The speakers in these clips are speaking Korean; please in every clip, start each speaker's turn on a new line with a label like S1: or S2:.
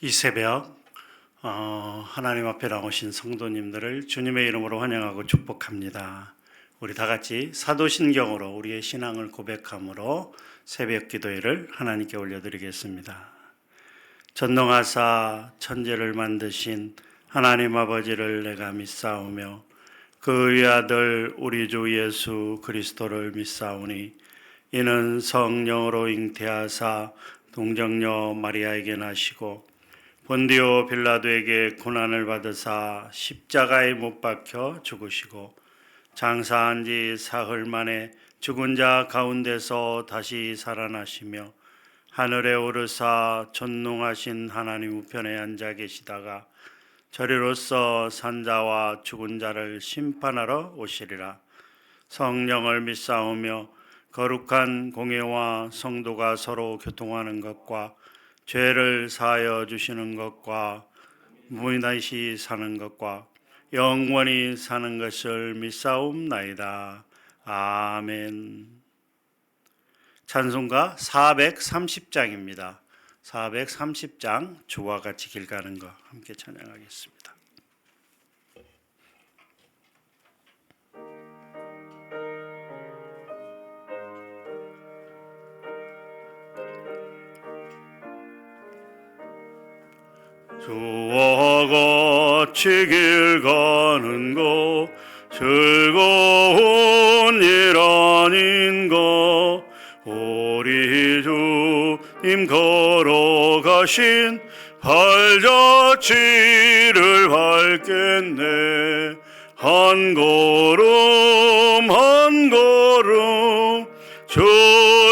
S1: 이 새벽 하나님 앞에 나오신 성도님들을 주님의 이름으로 환영하고 축복합니다. 우리 다 같이 사도신경으로 우리의 신앙을 고백함으로 새벽 기도회를 하나님께 올려드리겠습니다. 전능하사 천지를 만드신 하나님 아버지를 내가 믿사오며 그 외아들 우리 주 예수 그리스도를 믿사오니 이는 성령으로 잉태하사 동정녀 마리아에게 나시고 본디오 빌라도에게 고난을 받으사 십자가에 못 박혀 죽으시고 장사한 지 사흘 만에 죽은 자 가운데서 다시 살아나시며 하늘에 오르사 전능하신 하나님 우편에 앉아 계시다가 저리로서 산자와 죽은 자를 심판하러 오시리라. 성령을 믿사오며 거룩한 공예와 성도가 서로 교통하는 것과 죄를 사하여 주시는 것과 무인하시 사는 것과 영원히 사는 것을 믿사옵나이다. 아멘. 찬송가 430장입니다. 430장 주와 같이 길 가는 것 함께 찬양하겠습니다. 주와 같이 길 가는 것 즐거운 일 아닌가. 우리 주님 걸어가신 발자취를 밟겠네. 한 걸음 한 걸음 주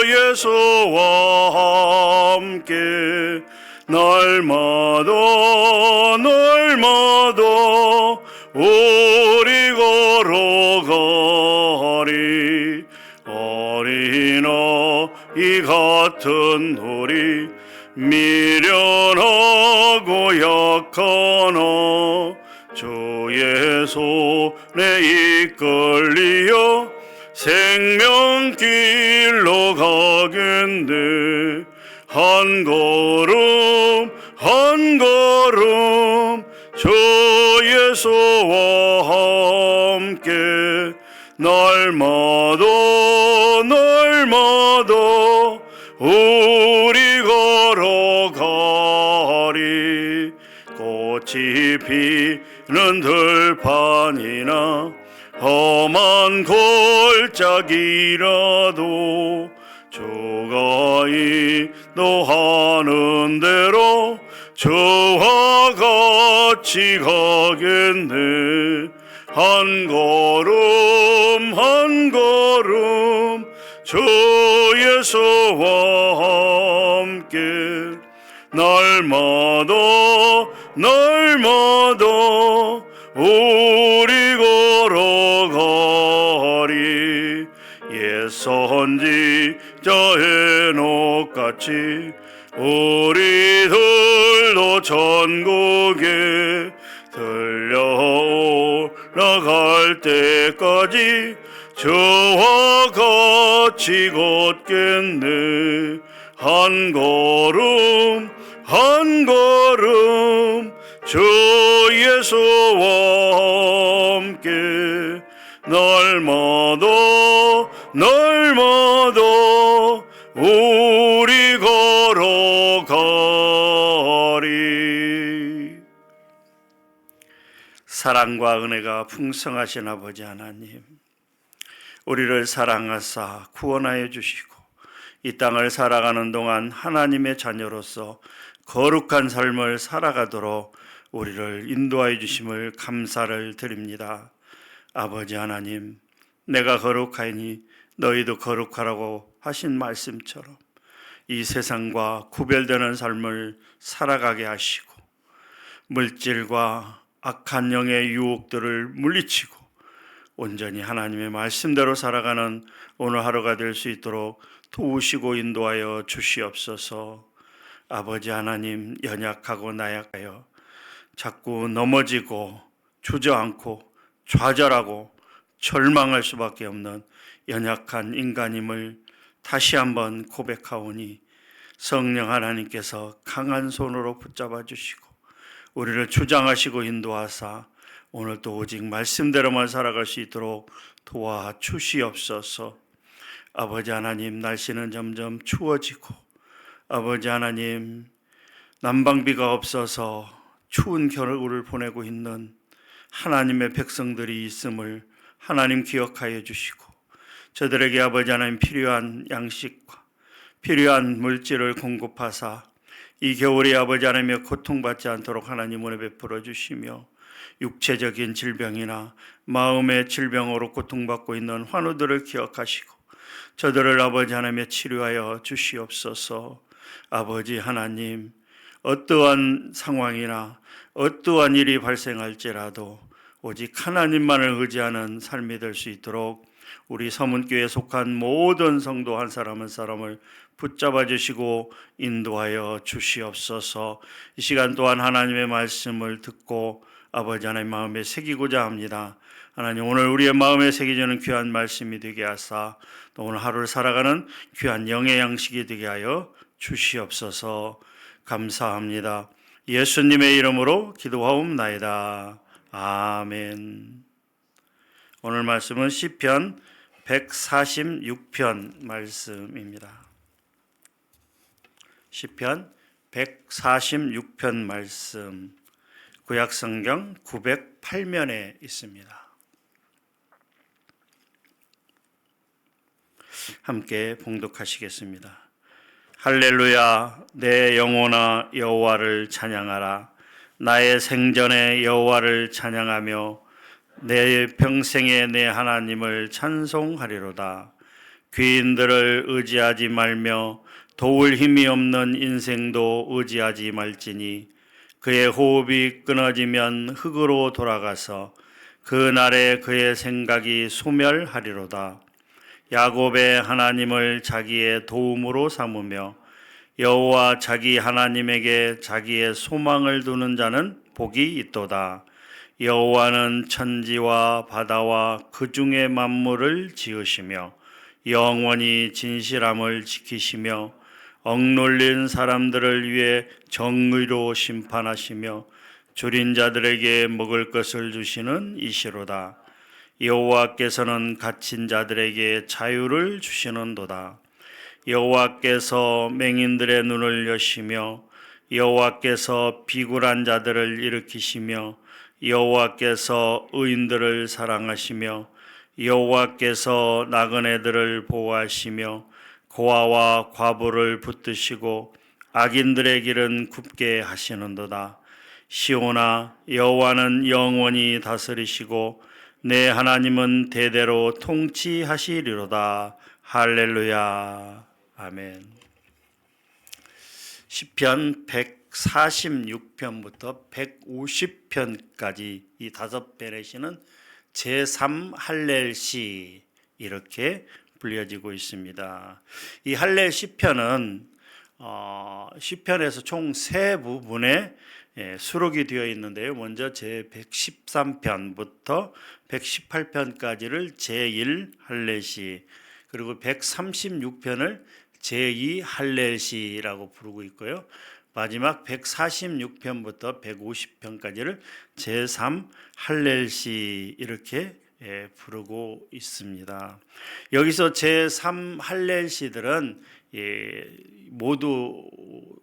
S1: 예수와 함께 날마다 날마다 우리 걸어가리. 어린아이 같은 우리 미련하고 약하나 주의 손에 이끌리어 생명길로 가겠네. 한 걸음 한 걸음 주 예수와 함께 날마다 날마다 우리 걸어가리. 꽃이 피는 들판이나 험한 골짜기라도 주가 인도하는 대로 주와 같이 가겠네. 한 걸음 한 걸음 주 예수와 함께 날마다 날마다 우리 걸어가리. 옛 선지자 헤녹같이 우리들도 천국에 들려올라갈 때까지 주와 같이 걷겠네. 한 걸음 한 걸음 주 예수와 함께 날마다 날마다 우리 걸어가리. 사랑과 은혜가 풍성하신 아버지 하나님, 우리를 사랑하사 구원하여 주시고 이 땅을 살아가는 동안 하나님의 자녀로서 거룩한 삶을 살아가도록 우리를 인도하여 주심을 감사를 드립니다. 아버지 하나님, 내가 거룩하니 너희도 거룩하라고 하신 말씀처럼 이 세상과 구별되는 삶을 살아가게 하시고 물질과 악한 영의 유혹들을 물리치고 온전히 하나님의 말씀대로 살아가는 오늘 하루가 될 수 있도록 도우시고 인도하여 주시옵소서. 아버지 하나님, 연약하고 나약하여 자꾸 넘어지고 주저앉고 좌절하고 절망할 수밖에 없는 연약한 인간임을 다시 한번 고백하오니 성령 하나님께서 강한 손으로 붙잡아 주시고 우리를 주장하시고 인도하사 오늘도 오직 말씀대로만 살아갈 수 있도록 도와주시옵소서. 아버지 하나님, 날씨는 점점 추워지고 아버지 하나님, 난방비가 없어서 추운 겨울을 보내고 있는 하나님의 백성들이 있음을 하나님 기억하여 주시고 저들에게 아버지 하나님 필요한 양식과 필요한 물질을 공급하사 이 겨울에 아버지 하나님의 고통받지 않도록 하나님 은혜 베풀어 주시며 육체적인 질병이나 마음의 질병으로 고통받고 있는 환우들을 기억하시고 저들을 아버지 하나님의 치료하여 주시옵소서. 아버지 하나님, 어떠한 상황이나 어떠한 일이 발생할지라도 오직 하나님만을 의지하는 삶이 될 수 있도록 우리 서문교회에 속한 모든 성도 한 사람 한 사람을 붙잡아 주시고 인도하여 주시옵소서. 이 시간 또한 하나님의 말씀을 듣고 아버지 하나님 마음에 새기고자 합니다. 하나님, 오늘 우리의 마음에 새겨지는 귀한 말씀이 되게 하사 또 오늘 하루를 살아가는 귀한 영의 양식이 되게 하여 주시옵소서. 감사합니다. 예수님의 이름으로 기도하옵나이다. 아멘. 오늘 말씀은 시편 146편 말씀입니다. 시편 146편 말씀, 구약성경 908면에 있습니다. 함께 봉독하시겠습니다. 할렐루야, 내 영혼아 여호와를 찬양하라. 나의 생전에 여호와를 찬양하며 내 평생에 내 하나님을 찬송하리로다. 귀인들을 의지하지 말며 도울 힘이 없는 인생도 의지하지 말지니 그의 호흡이 끊어지면 흙으로 돌아가서 그 날에 그의 생각이 소멸하리로다. 야곱의 하나님을 자기의 도움으로 삼으며 여호와 자기 하나님에게 자기의 소망을 두는 자는 복이 있도다. 여호와는 천지와 바다와 그 중의 만물을 지으시며 영원히 진실함을 지키시며 억눌린 사람들을 위해 정의로 심판하시며 줄인 자들에게 먹을 것을 주시는 이시로다. 여호와께서는 갇힌 자들에게 자유를 주시는도다. 여호와께서 맹인들의 눈을 여시며 여호와께서 비굴한 자들을 일으키시며 여호와께서 의인들을 사랑하시며 여호와께서 나그네들을 보호하시며 고아와 과부를 붙드시고 악인들의 길은 굽게 하시는도다. 시온아, 여호와는 영원히 다스리시고 내 하나님은 대대로 통치하시리로다. 할렐루야. 아멘. 시편 146편부터 150편까지 이 다섯 편의 시는 제3 할렐시 이렇게 불려지고 있습니다. 이 할렐 시편은 시편에서 총 세 부분에 수록이 되어 있는데요. 먼저 제113편부터 118편까지를 제1 할렐시, 그리고 136편을 제2 할렐시라고 부르고 있고요. 마지막 146편부터 150편까지를 제3 할렐시 이렇게 부르고 있습니다. 여기서 제3 할렐시들은 모두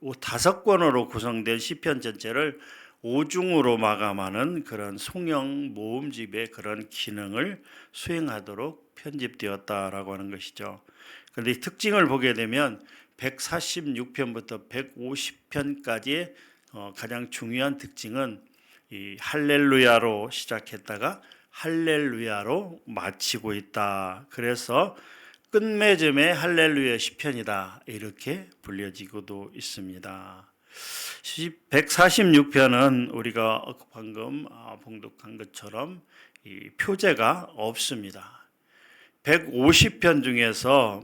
S1: 5권으로 구성된 시편 전체를 5중으로 마감하는 그런 송영 모음집의 그런 기능을 수행하도록 편집되었다라고 하는 것이죠. 그런데 이 특징을 보게 되면 146편부터 150편까지의 가장 중요한 특징은 이 할렐루야로 시작했다가 할렐루야로 마치고 있다. 그래서 끝맺음의 할렐루야 시편이다 이렇게 불려지고도 있습니다. 146편은 우리가 방금 봉독한 것처럼 이 표제가 없습니다. 150편 중에서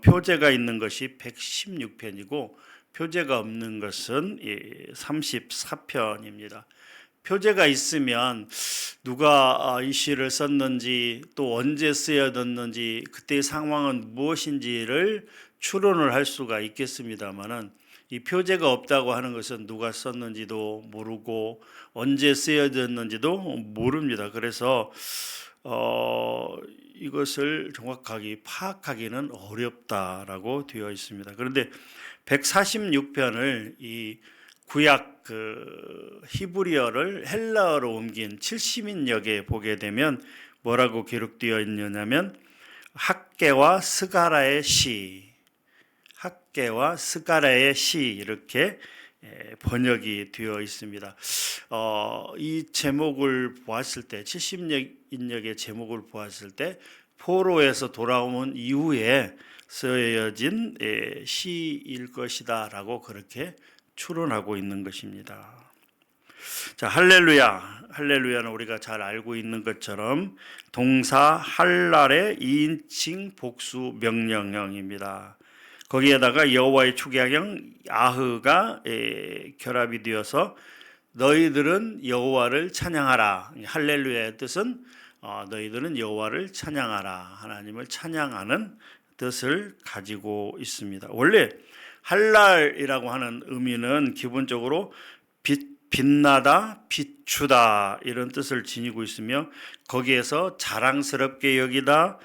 S1: 표제가 있는 것이 116편이고 표제가 없는 것은 34편입니다. 표제가 있으면 누가 이 시를 썼는지 또 언제 쓰여졌는지 그때의 상황은 무엇인지를 추론을 할 수가 있겠습니다만은 이 표제가 없다고 하는 것은 누가 썼는지도 모르고 언제 쓰여졌는지도 모릅니다. 그래서 이것을 정확하게 파악하기는 어렵다라고 되어 있습니다. 그런데 146편을 이 구약 히브리어를 헬라어로 옮긴 70인역에 보게 되면 뭐라고 기록되어 있느냐면 학개와 스가라의 시, 학개와 스가라의 시 이렇게 번역이 되어 있습니다. 이 제목을 보았을 때 70인역의 제목을 보았을 때 포로에서 돌아온 이후에 쓰여진 시일 것이다라고 그렇게 추론하고 있는 것입니다. 자, 할렐루야. 할렐루야는 우리가 잘 알고 있는 것처럼 동사 할랄의 2인칭 복수 명령형입니다. 거기에다가 여호와의 축약형 아흐가 결합이 되어서 너희들은 여호와를 찬양하라. 할렐루야의 뜻은 너희들은 여호와를 찬양하라. 하나님을 찬양하는 뜻을 가지고 있습니다. 원래 할랄이라고 하는 의미는 기본적으로 빛나다, 비추다 이런 뜻을 지니고 있으며 거기에서 자랑스럽게 여기다,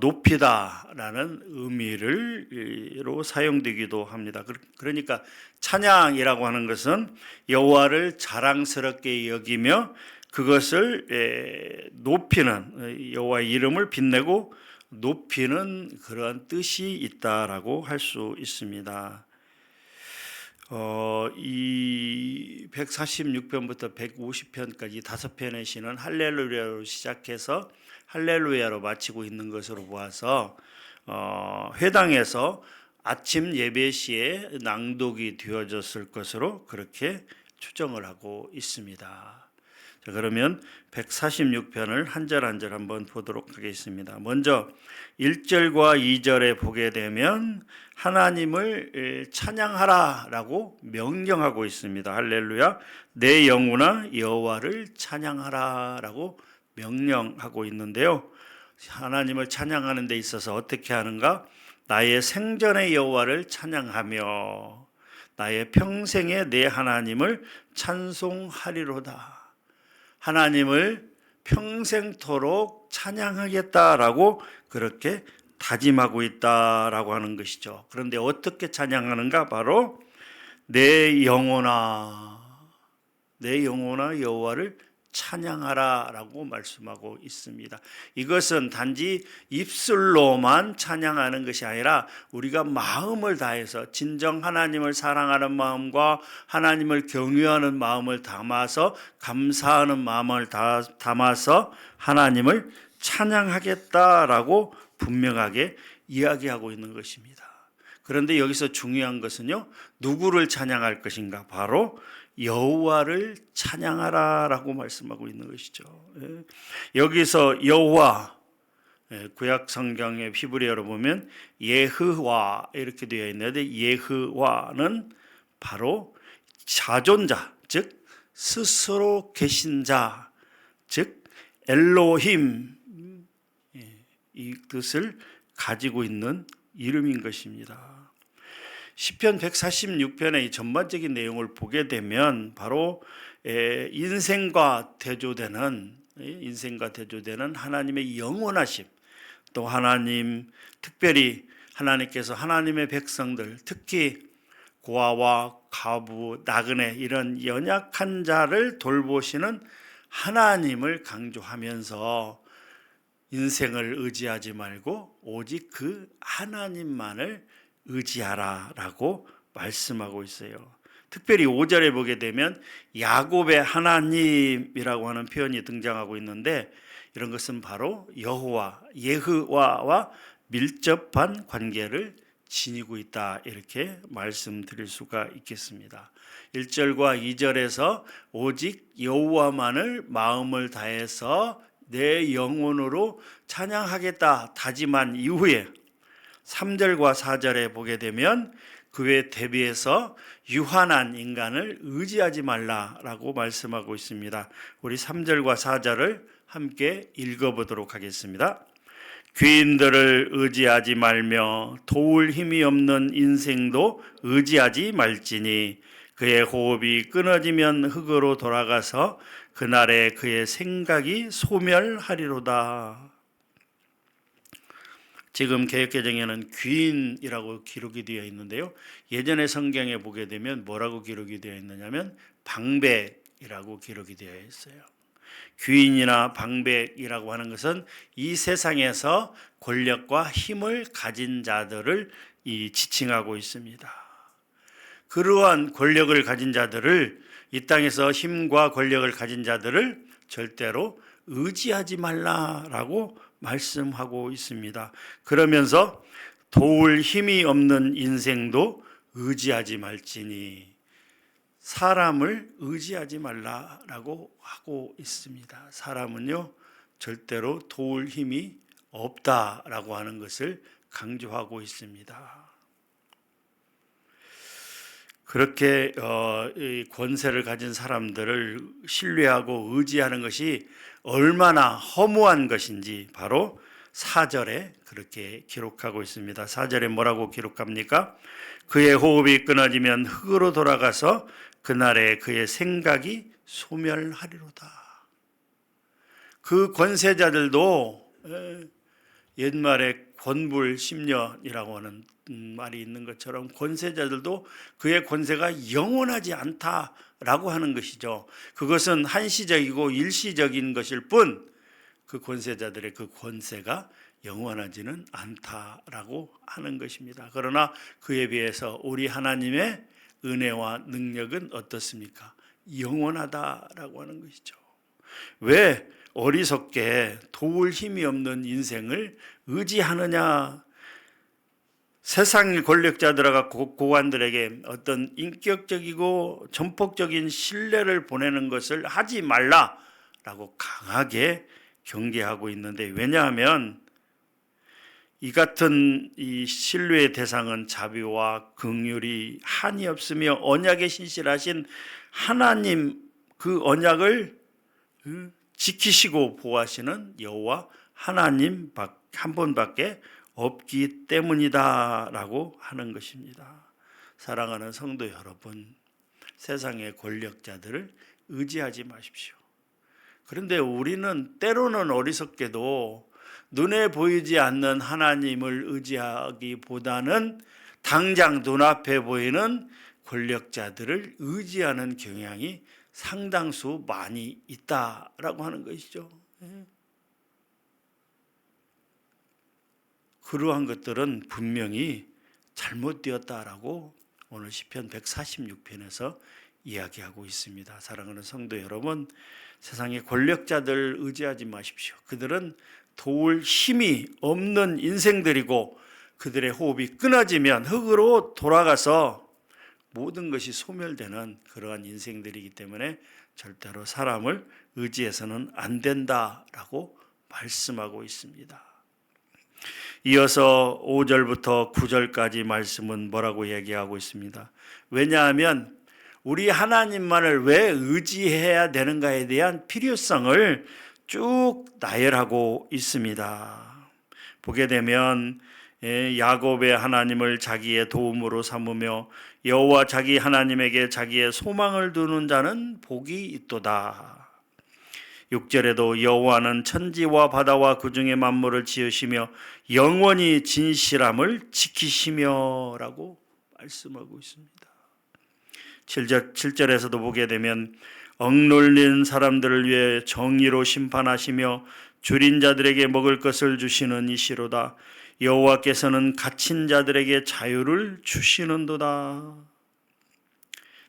S1: 높이다라는 의미로 사용되기도 합니다. 그러니까 찬양이라고 하는 것은 여호와를 자랑스럽게 여기며 그것을 높이는, 여호와의 이름을 빛내고 높이는 그런 뜻이 있다라고 할 수 있습니다. 이 146편부터 150편까지 5편의 시는 할렐루야로 시작해서 할렐루야로 마치고 있는 것으로 보아서 회당에서 아침 예배 시에 낭독이 되어졌을 것으로 그렇게 추정을 하고 있습니다. 자, 그러면 146편을 한 절 한 절 한번 보도록 하겠습니다. 먼저 1절과 2절에 보게 되면 하나님을 찬양하라라고 명령하고 있습니다. 할렐루야. 내 영혼아 여호와를 찬양하라라고 명령하고 있는데요. 하나님을 찬양하는 데 있어서 어떻게 하는가? 나의 생전의 여호와를 찬양하며 나의 평생에 내 하나님을 찬송하리로다. 하나님을 평생토록 찬양하겠다라고 그렇게 다짐하고 있다라고 하는 것이죠. 그런데 어떻게 찬양하는가? 바로 내 영혼아 여호와를 찬양하라라고 말씀하고 있습니다. 이것은 단지 입술로만 찬양하는 것이 아니라 우리가 마음을 다해서 진정 하나님을 사랑하는 마음과 하나님을 경외하는 마음을 담아서 감사하는 마음을 담아서 하나님을 찬양하겠다라고 분명하게 이야기하고 있는 것입니다. 그런데 여기서 중요한 것은요, 누구를 찬양할 것인가? 바로 여호와를 찬양하라라고 말씀하고 있는 것이죠. 여기서 여호와, 구약 성경의 히브리어로 보면 예흐와 이렇게 되어 있는데 예흐와는 바로 자존자, 즉 스스로 계신 자, 즉 엘로힘, 이 뜻을 가지고 있는 이름인 것입니다. 시편 146편의 전반적인 내용을 보게 되면 바로 인생과 대조되는 하나님의 영원하심, 또 하나님, 특별히 하나님께서 하나님의 백성들, 특히 고아와 과부, 나그네 이런 연약한 자를 돌보시는 하나님을 강조하면서 인생을 의지하지 말고 오직 그 하나님만을 의지하라라고 말씀하고 있어요. 특별히 5절에 보게 되면 야곱의 하나님이라고 하는 표현이 등장하고 있는데 이런 것은 바로 여호와, 예흐와와 밀접한 관계를 지니고 있다 이렇게 말씀드릴 수가 있겠습니다. 1절과 2절에서 오직 여호와만을 마음을 다해서 내 영혼으로 찬양하겠다 다짐한 이후에 3절과 4절에 보게 되면 그에 대비해서 유한한 인간을 의지하지 말라라고 말씀하고 있습니다. 우리 3절과 4절을 함께 읽어보도록 하겠습니다. 귀인들을 의지하지 말며 도울 힘이 없는 인생도 의지하지 말지니 그의 호흡이 끊어지면 흙으로 돌아가서 그날에 그의 생각이 소멸하리로다. 지금 개역개정에는 귀인이라고 기록이 되어 있는데요. 예전의 성경에 보게 되면 뭐라고 기록이 되어 있느냐면 방백이라고 기록이 되어 있어요. 귀인이나 방백이라고 하는 것은 이 세상에서 권력과 힘을 가진 자들을 지칭하고 있습니다. 그러한 권력을 가진 자들을, 이 땅에서 힘과 권력을 가진 자들을 절대로 의지하지 말라라고 말씀하고 있습니다. 그러면서 도울 힘이 없는 인생도 의지하지 말지니 사람을 의지하지 말라라고 하고 있습니다. 사람은요 절대로 도울 힘이 없다라고 하는 것을 강조하고 있습니다. 그렇게 권세를 가진 사람들을 신뢰하고 의지하는 것이 얼마나 허무한 것인지 바로 4절에 그렇게 기록하고 있습니다. 4절에 뭐라고 기록합니까? 그의 호흡이 끊어지면 흙으로 돌아가서 그날에 그의 생각이 소멸하리로다. 그 권세자들도 옛말에 권불 10년이라고 하는 말이 있는 것처럼 권세자들도 그의 권세가 영원하지 않다라고 하는 것이죠. 그것은 한시적이고 일시적인 것일 뿐 그 권세자들의 그 권세가 영원하지는 않다라고 하는 것입니다. 그러나 그에 비해서 우리 하나님의 은혜와 능력은 어떻습니까? 영원하다라고 하는 것이죠. 왜 어리석게 도울 힘이 없는 인생을 의지하느냐? 세상 권력자들과 고관들에게 어떤 인격적이고 전폭적인 신뢰를 보내는 것을 하지 말라라고 강하게 경계하고 있는데, 왜냐하면 이 같은 이 신뢰의 대상은 자비와 긍휼이 한이 없으며 언약에 신실하신 하나님, 그 언약을 지키시고 보호하시는 여호와 하나님 한 분밖에 없기 때문이다라고 하는 것입니다. 사랑하는 성도 여러분, 세상의 권력자들을 의지하지 마십시오. 그런데 우리는 때로는 어리석게도 눈에 보이지 않는 하나님을 의지하기보다는 당장 눈앞에 보이는 권력자들을 의지하는 경향이 상당수 많이 있다라고 하는 것이죠. 그러한 것들은 분명히 잘못되었다라고 오늘 시편 146편에서 이야기하고 있습니다. 사랑하는 성도 여러분, 세상의 권력자들 의지하지 마십시오. 그들은 도울 힘이 없는 인생들이고 그들의 호흡이 끊어지면 흙으로 돌아가서 모든 것이 소멸되는 그러한 인생들이기 때문에 절대로 사람을 의지해서는 안 된다라고 말씀하고 있습니다. 이어서 5절부터 9절까지 말씀은 뭐라고 얘기하고 있습니다. 왜냐하면 우리 하나님만을 왜 의지해야 되는가에 대한 필요성을 쭉 나열하고 있습니다. 보게 되면 야곱의 하나님을 자기의 도움으로 삼으며 여호와 자기 하나님에게 자기의 소망을 두는 자는 복이 있도다. 6절에도 여호와는 천지와 바다와 그 중에 만물을 지으시며 영원히 진실함을 지키시며 라고 말씀하고 있습니다. 7절에서도 보게 되면 억눌린 사람들을 위해 정의로 심판하시며 줄인 자들에게 먹을 것을 주시는 이시로다. 여호와께서는 갇힌 자들에게 자유를 주시는도다.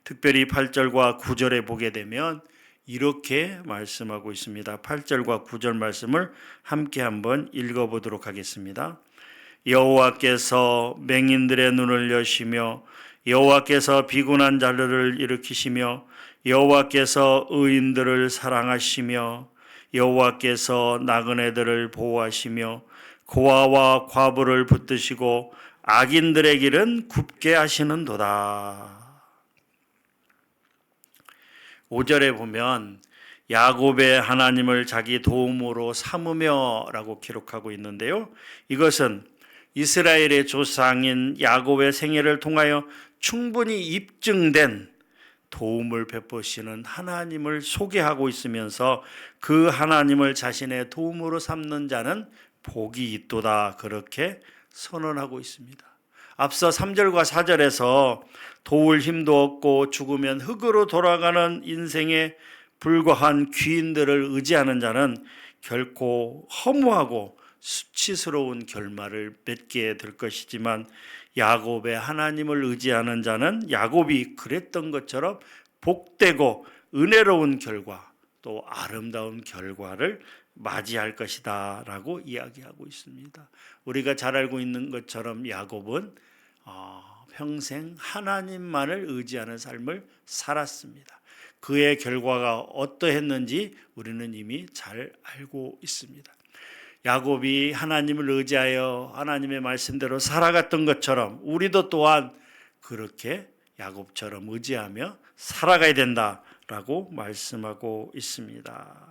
S1: 특별히 8절과 9절에 보게 되면 이렇게 말씀하고 있습니다. 8절과 9절 말씀을 함께 한번 읽어보도록 하겠습니다. 여호와께서 맹인들의 눈을 여시며 여호와께서 비군한 자들을 일으키시며 여호와께서 의인들을 사랑하시며 여호와께서 나그네들을 보호하시며 고아와 과부를 붙드시고 악인들의 길은 굽게 하시는도다. 5절에 보면 야곱의 하나님을 자기 도움으로 삼으며라고 기록하고 있는데요. 이것은 이스라엘의 조상인 야곱의 생애를 통하여 충분히 입증된 도움을 베푸시는 하나님을 소개하고 있으면서 그 하나님을 자신의 도움으로 삼는 자는 복이 있도다, 그렇게 선언하고 있습니다. 앞서 3절과 4절에서 도울 힘도 없고 죽으면 흙으로 돌아가는 인생에 불과한 귀인들을 의지하는 자는 결코 허무하고 수치스러운 결말을 맺게 될 것이지만, 야곱의 하나님을 의지하는 자는 야곱이 그랬던 것처럼 복되고 은혜로운 결과, 또 아름다운 결과를 맞이할 것이다 라고 이야기하고 있습니다. 우리가 잘 알고 있는 것처럼 야곱은 평생 하나님만을 의지하는 삶을 살았습니다. 그의 결과가 어떠했는지 우리는 이미 잘 알고 있습니다. 야곱이 하나님을 의지하여 하나님의 말씀대로 살아갔던 것처럼 우리도 또한 그렇게 야곱처럼 의지하며 살아가야 된다라고 말씀하고 있습니다.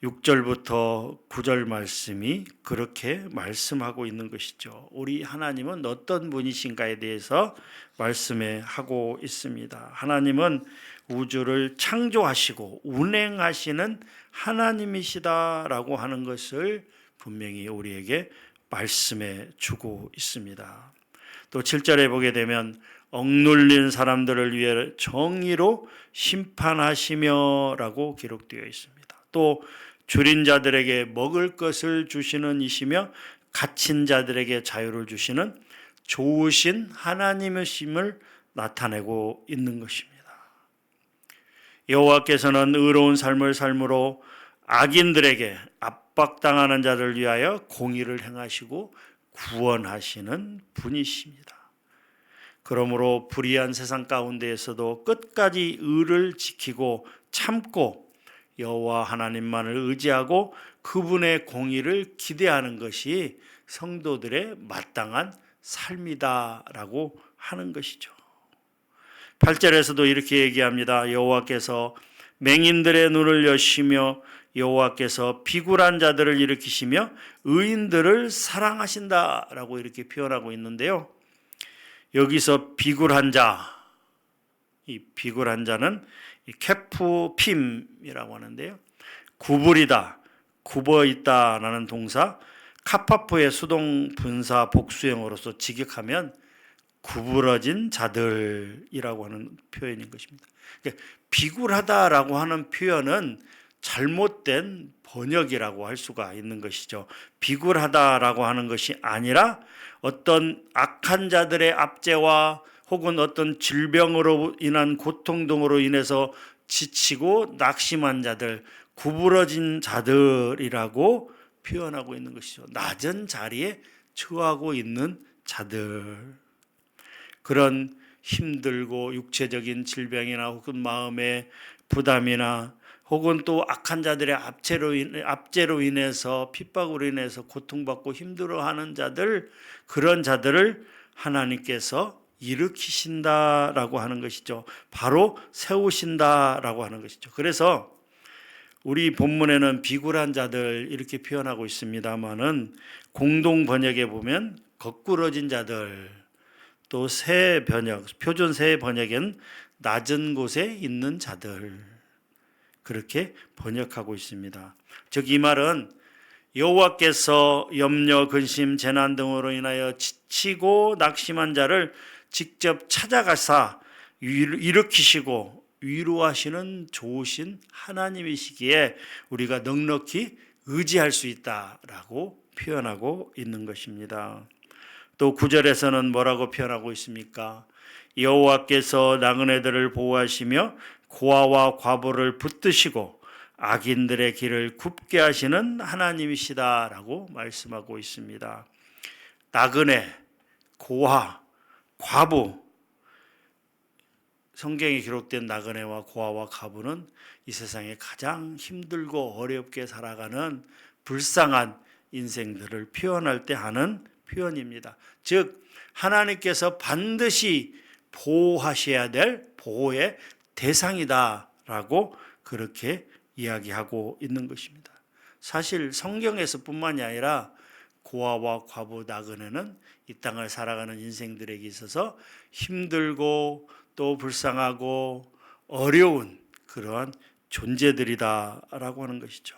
S1: 6절부터 9절 말씀이 그렇게 말씀하고 있는 것이죠. 우리 하나님은 어떤 분이신가에 대해서 말씀하고 있습니다. 하나님은 우주를 창조하시고 운행하시는 하나님이시다라고 하는 것을 분명히 우리에게 말씀해 주고 있습니다. 또 7절에 보게 되면 억눌린 사람들을 위해 정의로 심판하시며 라고 기록되어 있습니다. 또 줄인 자들에게 먹을 것을 주시는 이시며 갇힌 자들에게 자유를 주시는 좋으신 하나님이심을 나타내고 있는 것입니다. 여호와께서는 의로운 삶을 삶으로 악인들에게 압박당하는 자를 위하여 공의를 행하시고 구원하시는 분이십니다. 그러므로 불의한 세상 가운데에서도 끝까지 의를 지키고 참고 여호와 하나님만을 의지하고 그분의 공의를 기대하는 것이 성도들의 마땅한 삶이다라고 하는 것이죠. 8절에서도 이렇게 얘기합니다. 여호와께서 맹인들의 눈을 여시며 여호와께서 비굴한 자들을 일으키시며 의인들을 사랑하신다라고 이렇게 표현하고 있는데요. 여기서 비굴한 자, 이 비굴한 자는 케푸핌이라고 하는데요. 구부리다, 굽어있다라는 동사 카파프의 수동 분사 복수형으로서 직역하면 구부러진 자들이라고 하는 표현인 것입니다. 그러니까 비굴하다라고 하는 표현은 잘못된 번역이라고 할 수가 있는 것이죠. 비굴하다라고 하는 것이 아니라 어떤 악한 자들의 압제와 혹은 어떤 질병으로 인한 고통 등으로 인해서 지치고 낙심한 자들, 구부러진 자들이라고 표현하고 있는 것이죠. 낮은 자리에 처하고 있는 자들, 그런 힘들고 육체적인 질병이나 혹은 마음의 부담이나 혹은 또 악한 자들의 압제로 인해서 핍박으로 인해서 고통받고 힘들어하는 자들, 그런 자들을 하나님께서 일으키신다라고 하는 것이죠. 바로 세우신다라고 하는 것이죠. 그래서 우리 본문에는 비굴한 자들 이렇게 표현하고 있습니다만은 공동 번역에 보면 거꾸러진 자들, 또 새 번역, 표준 새 번역엔 낮은 곳에 있는 자들, 그렇게 번역하고 있습니다. 즉 이 말은 여호와께서 염려, 근심, 재난 등으로 인하여 지치고 낙심한 자를 직접 찾아가사 일으키시고 위로하시는 좋으신 하나님이시기에 우리가 넉넉히 의지할 수 있다라고 표현하고 있는 것입니다. 또 9절에서는 뭐라고 표현하고 있습니까? 여호와께서 나그네들을 보호하시며 고아와 과부를 붙드시고 악인들의 길을 굽게 하시는 하나님이시다라고 말씀하고 있습니다. 나그네, 고아, 과부, 성경에 기록된 나그네와 고아와 과부는 이 세상에 가장 힘들고 어렵게 살아가는 불쌍한 인생들을 표현할 때 하는 표현입니다. 즉 하나님께서 반드시 보호하셔야 될 보호의 대상이다라고 그렇게 이야기하고 있는 것입니다. 사실 성경에서뿐만이 아니라 고아와 과부 나그네는 이 땅을 살아가는 인생들에게 있어서 힘들고 또 불쌍하고 어려운 그러한 존재들이다라고 하는 것이죠.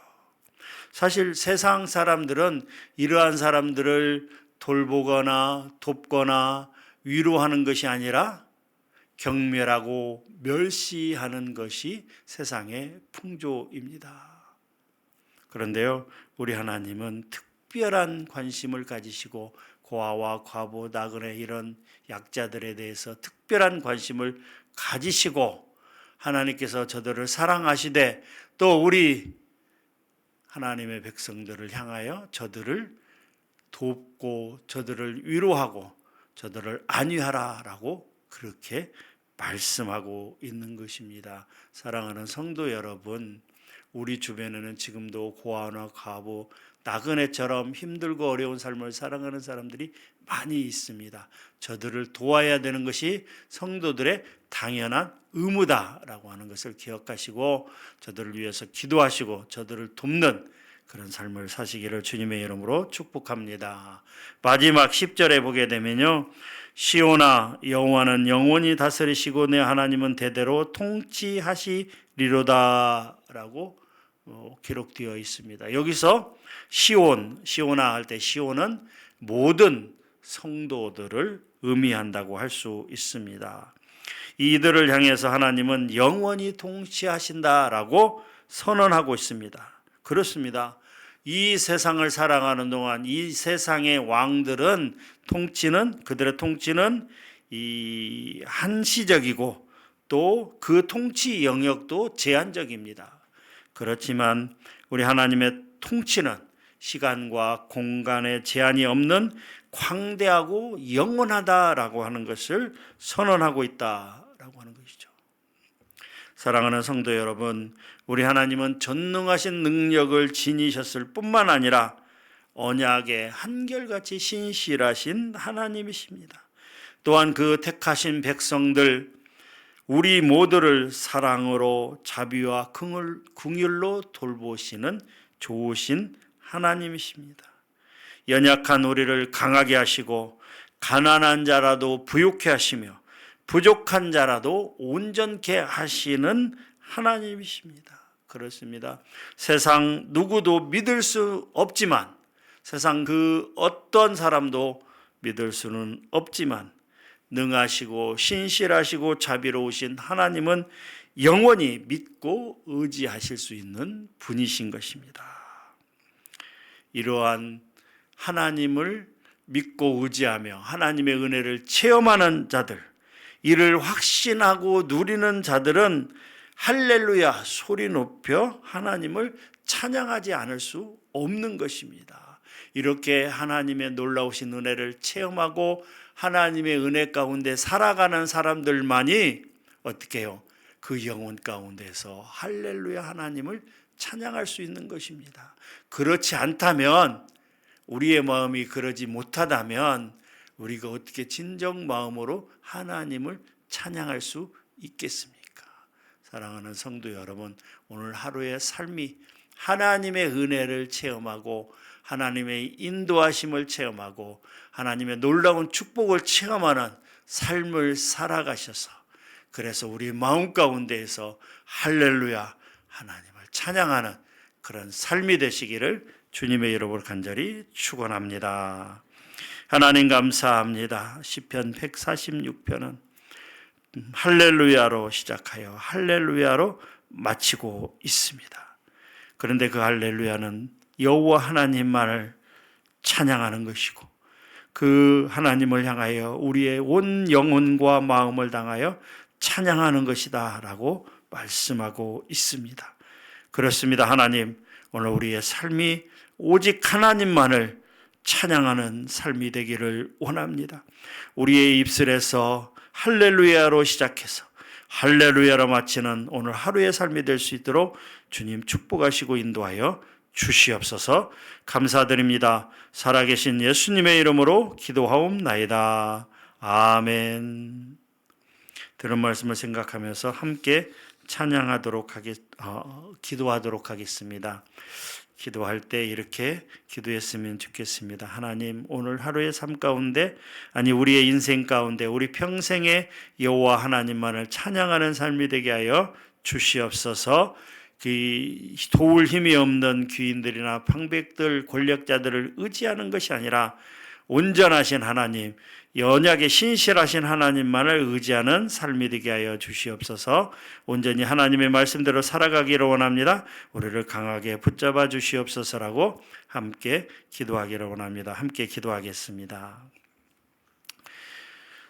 S1: 사실 세상 사람들은 이러한 사람들을 돌보거나 돕거나 위로하는 것이 아니라 경멸하고 멸시하는 것이 세상의 풍조입니다. 그런데요, 우리 하나님은 특별한 관심을 가지시고 고아와 과부, 나그네 이런 약자들에 대해서 특별한 관심을 가지시고 하나님께서 저들을 사랑하시되 또 우리 하나님의 백성들을 향하여 저들을 돕고 저들을 위로하고 저들을 안위하라라고 그렇게 말씀하고 있는 것입니다. 사랑하는 성도 여러분, 우리 주변에는 지금도 고아나 과부, 나그네처럼 힘들고 어려운 삶을 살아가는 사람들이 많이 있습니다. 저들을 도와야 되는 것이 성도들의 당연한 의무다라고 하는 것을 기억하시고 저들을 위해서 기도하시고 저들을 돕는 그런 삶을 사시기를 주님의 이름으로 축복합니다. 마지막 10절에 보게 되면요, 시온아 여호와는 영원히 다스리시고 내 하나님은 대대로 통치하시리로다 라고 기록되어 있습니다. 여기서 시온아 할 때 시온은 모든 성도들을 의미한다고 할 수 있습니다. 이들을 향해서 하나님은 영원히 통치하신다라고 선언하고 있습니다. 그렇습니다. 이 세상을 살아가는 동안 이 세상의 왕들은 그들의 통치는 이 한시적이고 또 그 통치 영역도 제한적입니다. 그렇지만 우리 하나님의 통치는 시간과 공간의 제한이 없는 광대하고 영원하다라고 하는 것을 선언하고 있다라고 하는 것이죠. 사랑하는 성도 여러분, 우리 하나님은 전능하신 능력을 지니셨을 뿐만 아니라 언약의 한결같이 신실하신 하나님이십니다. 또한 그 택하신 백성들 우리 모두를 사랑으로 자비와 긍휼로 돌보시는 좋으신 하나님이십니다. 연약한 우리를 강하게 하시고 가난한 자라도 부유케 하시며 부족한 자라도 온전케 하시는 하나님이십니다. 그렇습니다. 세상 누구도 믿을 수 없지만 세상 그 어떤 사람도 믿을 수는 없지만 능하시고 신실하시고 자비로우신 하나님은 영원히 믿고 의지하실 수 있는 분이신 것입니다. 이러한 하나님을 믿고 의지하며 하나님의 은혜를 체험하는 자들, 이를 확신하고 누리는 자들은 할렐루야 소리 높여 하나님을 찬양하지 않을 수 없는 것입니다. 이렇게 하나님의 놀라우신 은혜를 체험하고 하나님의 은혜 가운데 살아가는 사람들만이 어떻게 해요? 그 영혼 가운데서 할렐루야 하나님을 찬양할 수 있는 것입니다. 그렇지 않다면, 우리의 마음이 그러지 못하다면 우리가 어떻게 진정 마음으로 하나님을 찬양할 수 있겠습니까? 사랑하는 성도 여러분, 오늘 하루의 삶이 하나님의 은혜를 체험하고 하나님의 인도하심을 체험하고 하나님의 놀라운 축복을 체험하는 삶을 살아가셔서, 그래서 우리 마음 가운데에서 할렐루야 하나님을 찬양하는 그런 삶이 되시기를 주님의 이름으로 간절히 축원합니다. 하나님 감사합니다. 시편 146편은 할렐루야로 시작하여 할렐루야로 마치고 있습니다. 그런데 그 할렐루야는 여호와 하나님만을 찬양하는 것이고 그 하나님을 향하여 우리의 온 영혼과 마음을 당하여 찬양하는 것이다 라고 말씀하고 있습니다. 그렇습니다. 하나님, 오늘 우리의 삶이 오직 하나님만을 찬양하는 삶이 되기를 원합니다. 우리의 입술에서 할렐루야로 시작해서 할렐루야로 마치는 오늘 하루의 삶이 될 수 있도록 주님 축복하시고 인도하여 주시옵소서. 감사드립니다. 살아계신 예수님의 이름으로 기도하옵나이다. 아멘. 들은 말씀을 생각하면서 함께 기도하도록 하겠습니다. 기도할 때 이렇게 기도했으면 좋겠습니다. 하나님, 오늘 하루의 삶 가운데, 우리의 인생 가운데 우리 평생에 여호와 하나님만을 찬양하는 삶이 되게 하여 주시옵소서. 도울 힘이 없는 귀인들이나 방백들, 권력자들을 의지하는 것이 아니라 온전하신 하나님, 연약에 신실하신 하나님만을 의지하는 삶이 되게 하여 주시옵소서. 온전히 하나님의 말씀대로 살아가기를 원합니다. 우리를 강하게 붙잡아 주시옵소서라고 함께 기도하기를 원합니다. 함께 기도하겠습니다.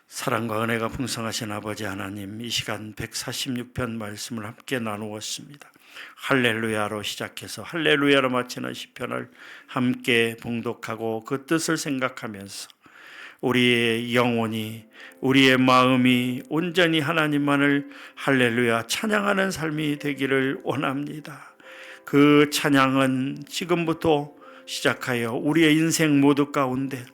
S1: 사랑과 은혜가 풍성하신 아버지 하나님, 이 시간 146편 말씀을 함께 나누었습니다. 할렐루야로 시작해서 할렐루야로 마치는 시편을 함께 봉독하고 그 뜻을 생각하면서 우리의 영혼이, 우리의 마음이 온전히 하나님만을 할렐루야 찬양하는 삶이 되기를 원합니다. 그 찬양은 지금부터 시작하여 우리의 인생 모두 가운데,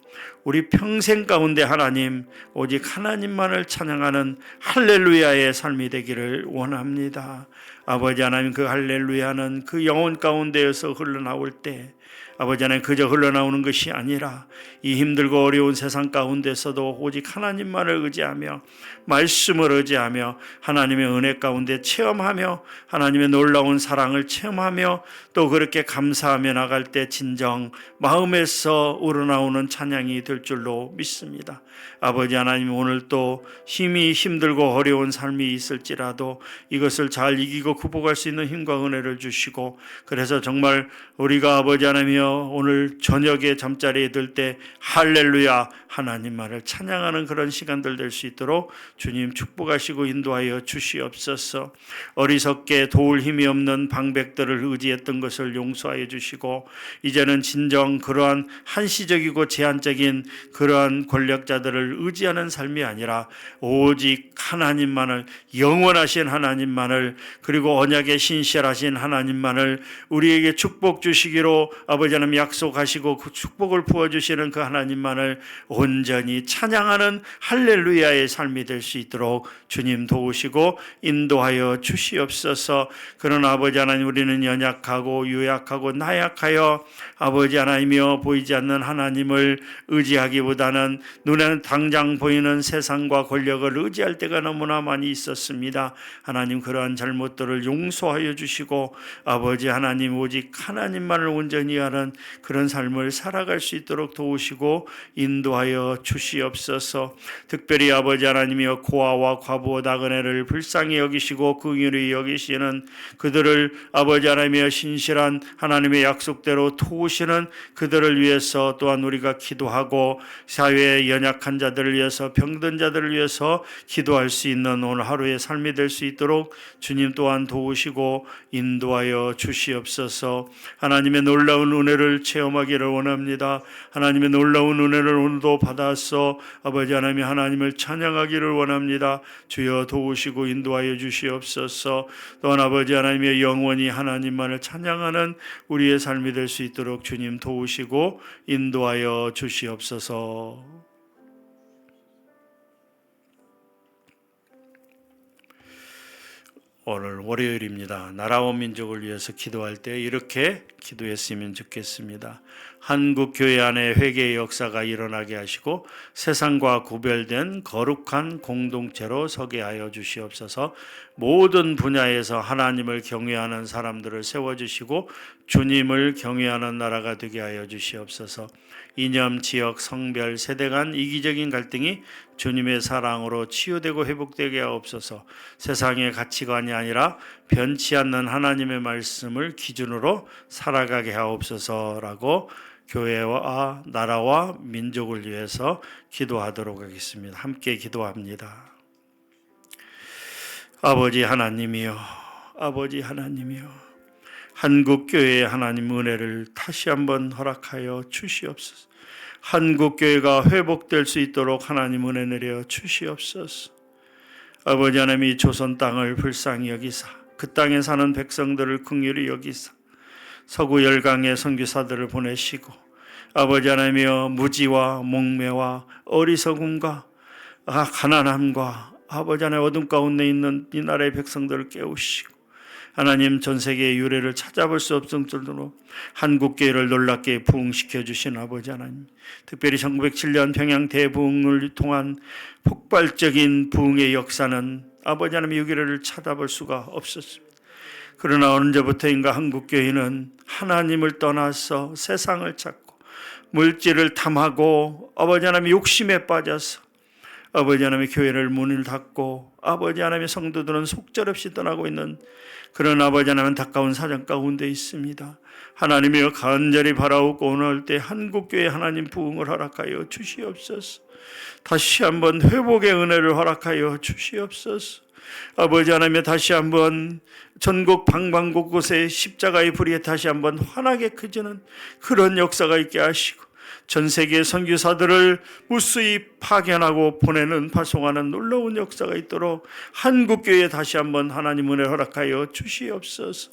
S1: 우리 평생 가운데 하나님, 오직 하나님만을 찬양하는 할렐루야의 삶이 되기를 원합니다. 아버지 하나님, 그 할렐루야는 그 영혼 가운데에서 흘러나올 때 아버지 하나님, 그저 흘러나오는 것이 아니라 이 힘들고 어려운 세상 가운데서도 오직 하나님만을 의지하며 말씀을 의지하며 하나님의 은혜 가운데 체험하며 하나님의 놀라운 사랑을 체험하며 또 그렇게 감사하며 나갈 때 진정 마음에서 우러나오는 찬양이 될 줄로 믿습니다. 아버지 하나님, 오늘 또 힘이 힘들고 어려운 삶이 있을지라도 이것을 잘 이기고 극복할 수 있는 힘과 은혜를 주시고, 그래서 정말 우리가 아버지 하나님이여 오늘 저녁에 잠자리에 들 때 할렐루야 하나님만을 찬양하는 그런 시간들 될 수 있도록 주님 축복하시고 인도하여 주시옵소서. 어리석게 도울 힘이 없는 방백들을 의지했던 것을 용서하여 주시고, 이제는 진정 그러한 한시적이고 제한적인 그러한 권력자들을 의지하는 삶이 아니라 오직 하나님만을, 영원하신 하나님만을, 그리고 언약에 신실하신 하나님만을 우리에게 축복 주시기로 아버지 하나님 약속하시고 그 축복을 부어주시는 그 하나님만을 온전히 찬양하는 할렐루야의 삶이 될 수 있도록 주님 도우시고 인도하여 주시옵소서. 그러나 아버지 하나님, 우리는 연약하고 유약하고 나약하여 아버지 하나님이여 보이지 않는 하나님을 의지하기보다는 눈에는 당장 보이는 세상과 권력을 의지할 때가 너무나 많이 있었습니다. 하나님, 그러한 잘못들을 용서하여 주시고 아버지 하나님, 오직 하나님만을 온전히 하는 그런 삶을 살아갈 수 있도록 도우시고 인도하여 주시옵소서. 특별히 아버지 하나님이여 고아와 과부 나그네를 불쌍히 여기시고 긍휼히 여기시는 그들을 아버지 하나님이여 신실한 하나님의 약속대로 도우시는 그들을 위해서 또한 우리가 기도하고 사회의 연약한 자들을 위해서, 병든 자들을 위해서 기도할 수 있는 오늘 하루의 삶이 될 수 있도록 주님 또한 도우시고 인도하여 주시옵소서. 하나님의 놀라운 은혜를 체험하기를 원합니다. 하나님의 놀라운 은혜를 오늘도 받아서 아버지 하나님, 하나님을 찬양하기를 원합니다. 주여 도우시고 인도하여 주시옵소서. 또한 아버지 하나님의 영원히 하나님만을 찬양하는 우리의 삶이 될 수 있도록 주님 도우시고 인도하여 주시옵소서. 오늘 월요일입니다. 나라와 민족을 위해서 기도할 때 이렇게 기도했으면 좋겠습니다. 한국 교회 안에 회개의 역사가 일어나게 하시고 세상과 구별된 거룩한 공동체로 서게 하여 주시옵소서. 모든 분야에서 하나님을 경외하는 사람들을 세워주시고 주님을 경외하는 나라가 되게 하여 주시옵소서. 이념, 지역, 성별, 세대 간 이기적인 갈등이 주님의 사랑으로 치유되고 회복되게 하옵소서. 세상의 가치관이 아니라 변치 않는 하나님의 말씀을 기준으로 살아가게 하옵소서라고 교회와 나라와 민족을 위해서 기도하도록 하겠습니다. 함께 기도합니다. 아버지 하나님이여, 아버지 하나님이여, 한국교회의 하나님 은혜를 다시 한번 허락하여 주시옵소서. 한국교회가 회복될 수 있도록 하나님 은혜 내려 주시옵소서. 아버지 하나님, 이 조선 땅을 불쌍히 여기사 그 땅에 사는 백성들을 긍휼히 여기사 서구 열강의 선교사들을 보내시고 아버지 하나님이여 무지와 목매와 어리석음과 가난함과 아버지 하나님 어둠 가운데 있는 이 나라의 백성들을 깨우시고 하나님 전 세계의 유래를 찾아볼 수 없을 정도로 한국교회를 놀랍게 부흥시켜 주신 아버지 하나님, 특별히 1907년 평양 대부흥을 통한 폭발적인 부흥의 역사는 아버지 하나님의 유래를 찾아볼 수가 없었습니다. 그러나 언제부터인가 한국교회는 하나님을 떠나서 세상을 찾고 물질을 탐하고 아버지 하나님의 욕심에 빠져서 아버지 하나님의 교회를 문을 닫고 아버지 하나님의 성도들은 속절없이 떠나고 있는 그런 아버지 하나님 안타까운 사정 가운데 있습니다. 하나님이여 간절히 바라오고 오늘 때 한국교회 하나님 부흥을 허락하여 주시옵소서. 다시 한번 회복의 은혜를 허락하여 주시옵소서. 아버지 하나님 다시 한번 전국 방방곳곳에 십자가의 불이 다시 한번 환하게 켜지는 그런 역사가 있게 하시고 전 세계 선교사들을 무수히 파견하고 보내는 파송하는 놀라운 역사가 있도록 한국교회에 다시 한번 하나님 은혜 허락하여 주시옵소서.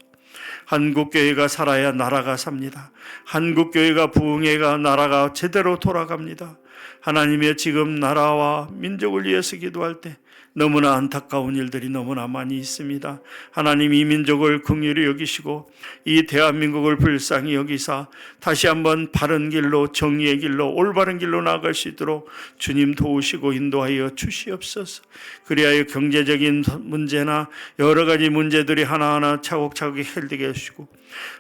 S1: 한국교회가 살아야 나라가 삽니다. 한국교회가 부흥해가 나라가 제대로 돌아갑니다. 하나님의 지금 나라와 민족을 위해서 기도할 때 너무나 안타까운 일들이 너무나 많이 있습니다. 하나님 이 민족을 긍휼히 여기시고 이 대한민국을 불쌍히 여기사 다시 한번 바른 길로 정의의 길로 올바른 길로 나아갈 수 있도록 주님 도우시고 인도하여 주시옵소서. 그리하여 경제적인 문제나 여러 가지 문제들이 하나하나 차곡차곡 해결되게 하시고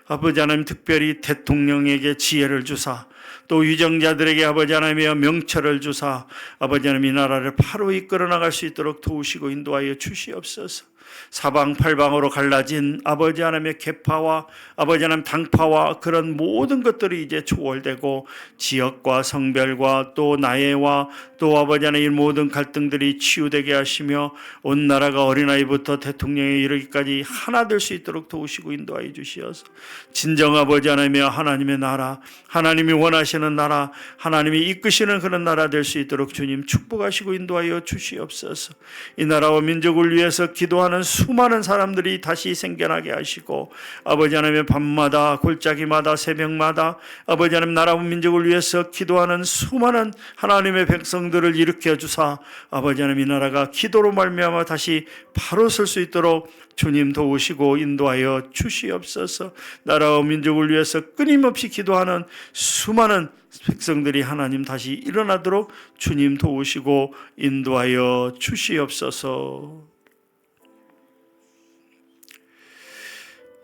S1: 아버지 하나님 특별히 대통령에게 지혜를 주사 또 위정자들에게 아버지 하나님의 명철을 주사 아버지 하나님 이 나라를 바로 이끌어 나갈 수 있도록 도우시고 인도하여 주시옵소서. 사방팔방으로 갈라진 아버지 하나님의 계파와 아버지 하나님 당파와 그런 모든 것들이 이제 초월되고 지역과 성별과 또 나이와 또 아버지 하나님 모든 갈등들이 치유되게 하시며 온 나라가 어린아이부터 대통령에 이르기까지 하나 될 수 있도록 도우시고 인도하여 주시어서 진정 아버지 하나님의 나라, 하나님이 원하시는 나라, 하나님이 이끄시는 그런 나라 될 수 있도록 주님 축복하시고 인도하여 주시옵소서. 이 나라와 민족을 위해서 기도하는 수많은 사람들이 다시 생겨나게 하시고 아버지 하나님의 밤마다 골짜기마다 새벽마다 아버지 하나님 나라와 민족을 위해서 기도하는 수많은 하나님의 백성들을 일으켜 주사 아버지 하나님 이 나라가 기도로 말미암아 다시 바로 설 수 있도록 주님 도우시고 인도하여 주시옵소서. 나라와 민족을 위해서 끊임없이 기도하는 수많은 백성들이 하나님 다시 일어나도록 주님 도우시고 인도하여 주시옵소서.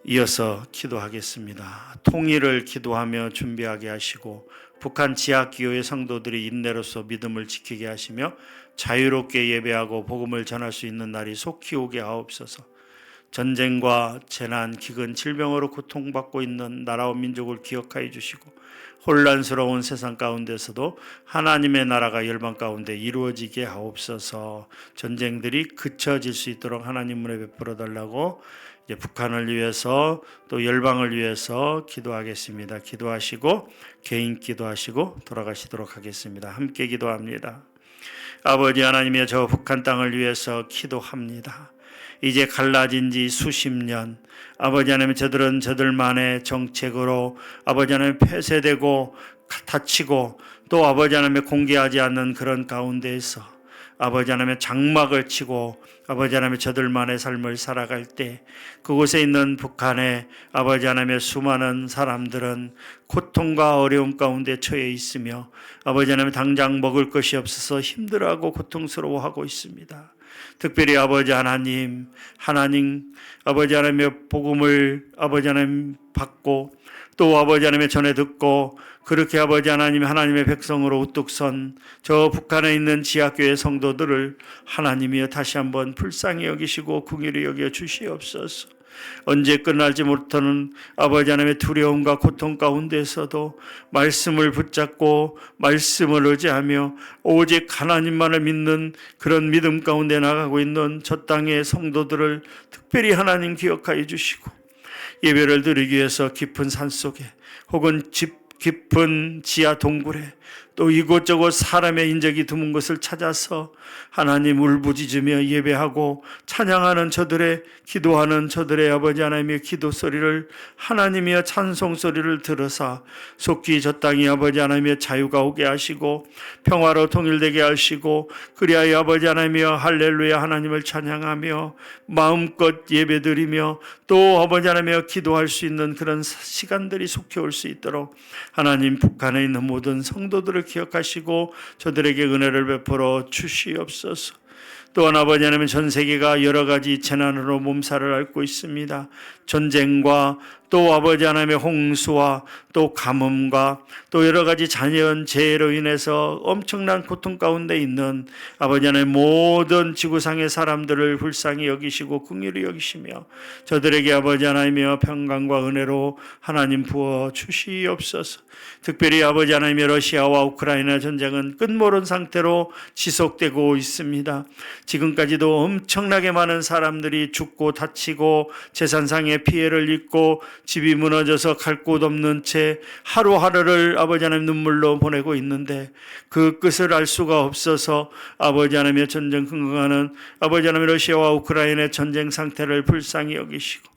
S1: 이어서 기도하겠습니다. 통일을 기도하며 준비하게 하시고 북한 지하기교회 성도들이 인내로서 믿음을 지키게 하시며 자유롭게 예배하고 복음을 전할 수 있는 날이 속히 오게 하옵소서. 전쟁과 재난, 기근, 질병으로 고통받고 있는 나라와 민족을 기억하여 주시고 혼란스러운 세상 가운데서도 하나님의 나라가 열방 가운데 이루어지게 하옵소서. 전쟁들이 그쳐질 수 있도록 하나님 은혜 베풀어 달라고 이제 북한을 위해서 또 열방을 위해서 기도하겠습니다. 기도하시고 개인 기도하시고 돌아가시도록 하겠습니다. 함께 기도합니다. 아버지 하나님의 저 북한 땅을 위해서 기도합니다. 이제 갈라진 지 수십 년 아버지 하나님 저들은 저들만의 정책으로 아버지 하나님 폐쇄되고 다치고 또 아버지 하나님의 공개하지 않는 그런 가운데에서 아버지 하나님의 장막을 치고 아버지 하나님의 저들만의 삶을 살아갈 때 그곳에 있는 북한의 아버지 하나님의 수많은 사람들은 고통과 어려움 가운데 처해 있으며 아버지 하나님 당장 먹을 것이 없어서 힘들어하고 고통스러워하고 있습니다. 특별히 아버지 하나님 아버지 하나님의 복음을 아버지 하나님 받고 또 아버지 하나님의 전해 듣고 그렇게 아버지 하나님의 백성으로 우뚝 선 저 북한에 있는 지하교회 성도들을 하나님이여 다시 한번 불쌍히 여기시고 긍휼히 여겨 주시옵소서. 언제 끝날지 못하는 아버지 하나님의 두려움과 고통 가운데서도 말씀을 붙잡고 말씀을 의지하며 오직 하나님만을 믿는 그런 믿음 가운데 나가고 있는 저 땅의 성도들을 특별히 하나님 기억하여 주시고 예배를 드리기 위해서 깊은 산속에 혹은 집 깊은 지하 동굴에 또 이곳저곳 사람의 인적이 드문 것을 찾아서 하나님 울부짖으며 예배하고 찬양하는 저들의, 기도하는 저들의 아버지 하나님의 기도 소리를, 하나님의 찬송 소리를 들으사 속히 저 땅이 아버지 하나님의 자유가 오게 하시고 평화로 통일되게 하시고, 그리하여 아버지 하나님이여 할렐루야 하나님을 찬양하며 마음껏 예배드리며 또 아버지 하나님이여 기도할 수 있는 그런 시간들이 속히 올 수 있도록 하나님, 북한에 있는 모든 성도들을 기억하시고 저들에게 은혜를 베풀어 주시옵소서. 또한 아버지 하나님, 전 세계가 여러 가지 재난으로 몸살을 앓고 있습니다. 전쟁과 또 아버지 하나님의 홍수와 또 가뭄과 또 여러 가지 자연 재해로 인해서 엄청난 고통 가운데 있는 아버지 하나님 모든 지구상의 사람들을 불쌍히 여기시고 긍휼히 여기시며 저들에게 아버지 하나님의 평강과 은혜로 하나님 부어 주시옵소서. 특별히 아버지 하나님의 러시아와 우크라이나 전쟁은 끝모른 상태로 지속되고 있습니다. 지금까지도 엄청나게 많은 사람들이 죽고 다치고 재산상의 피해를 입고 집이 무너져서 갈 곳 없는 채 하루하루를 아버지 하나님 눈물로 보내고 있는데 그 끝을 알 수가 없어서 아버지 하나님의 전쟁 흥흥하는 아버지 하나님의 러시아와 우크라이나의 전쟁 상태를 불쌍히 여기시고,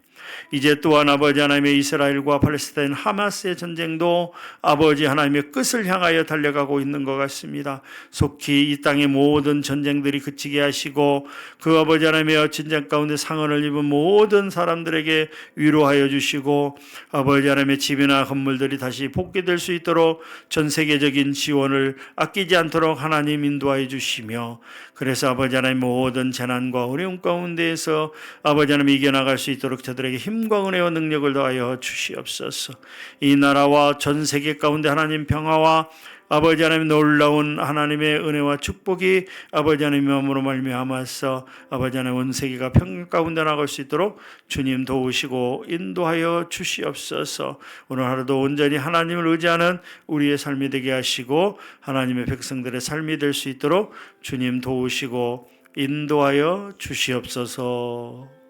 S1: 이제 또한 아버지 하나님의 이스라엘과 팔레스타인 하마스의 전쟁도 아버지 하나님의 끝을 향하여 달려가고 있는 것 같습니다. 속히 이 땅의 모든 전쟁들이 그치게 하시고 그 아버지 하나님의 전쟁 가운데 상흔을 입은 모든 사람들에게 위로하여 주시고 아버지 하나님의 집이나 건물들이 다시 복귀될 수 있도록 전 세계적인 지원을 아끼지 않도록 하나님 인도하여 주시며, 그래서 아버지 하나님 모든 재난과 어려움 가운데에서 아버지 하나님 이겨나갈 수 있도록 저들에게 힘과 은혜와 능력을 더하여 주시옵소서. 이 나라와 전 세계 가운데 하나님 평화와 아버지 하나님 놀라운 하나님의 은혜와 축복이 아버지 하나님의 마음으로 말미암아서 아버지 하나님 온 세계가 평강 가운데 나갈 수 있도록 주님 도우시고 인도하여 주시옵소서. 오늘 하루도 온전히 하나님을 의지하는 우리의 삶이 되게 하시고 하나님의 백성들의 삶이 될 수 있도록 주님 도우시고 인도하여 주시옵소서.